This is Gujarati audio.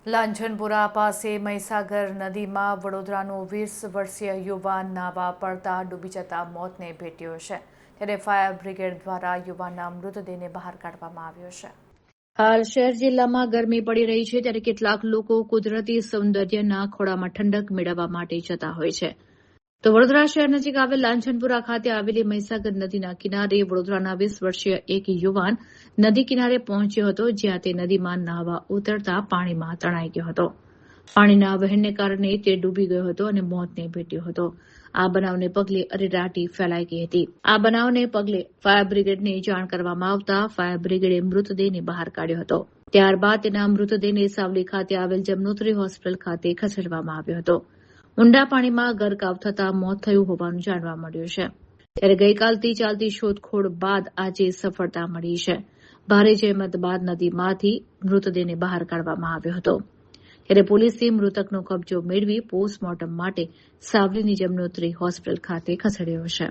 લાંછનપુરા પાસે મહીસાગર નદીમાં વડોદરાનું 20 વર્ષીય યુવાન નાવા પડતા ડૂબી જતા મોતને ભેટ્યો છે ત્યારે ફાયર બ્રિગેડ દ્વારા યુવાનના મૃતદેહને બહાર કાઢવામાં આવ્યો છે। હાલ શહેર જિલ્લામાં ગરમી પડી રહી છે ત્યારે કેટલાક લોકો કુદરતી સૌંદર્યના ખોળામાં ઠંડક મેળવવા માટે જતા હોય છે। તો વડોદરા શહેર નજીક આવેલ લાંછનપુરા ખાતે આવેલી મહીસાગર નદીના કિનારે વડોદરાના 20 વર્ષીય એક યુવાન નદી કિનારે પહોંચ્યો હતો, જ્યાં તે નદીમાં નહાવા ઉતરતા પાણીમાં તણાઈ ગયો હતો। પાણીના વહેણને કારણે તે ડૂબી ગયો હતો અને મોતને ભેટ્યો હતો। આ બનાવને પગલે અરેરાટી ફેલાઈ ગઈ હતી। આ બનાવને પગલે ફાયર બ્રિગેડને જાણ કરવામાં આવતા ફાયર બ્રિગેડે મૃતદેહને બહાર કાઢ્યો હતો। ત્યારબાદ તેના મૃતદેહને સાવલી ખાતે આવેલ જમનોત્રી હોસ્પિટલ ખાતે ખસેડવામાં આવ્યો હતો। ઊંડા પાણીમાં ગરકાવ થતાં મોત થયું હોવાનું જાણવા મળ્યું છે। ત્યારે ગઈકાલથી ચાલતી શોધખોળ બાદ આજે સફળતા મળી છે। ભારે જહેમત બાદ નદીમાંથી મૃતદેહને બહાર કાઢવામાં આવ્યો હતો। ત્યારે પોલીસે મૃતકનો કબજો મેળવી પોસ્ટમોર્ટમ માટે સાવલીની જમનોત્રી હોસ્પિટલ ખાતે ખસેડ્યો છે।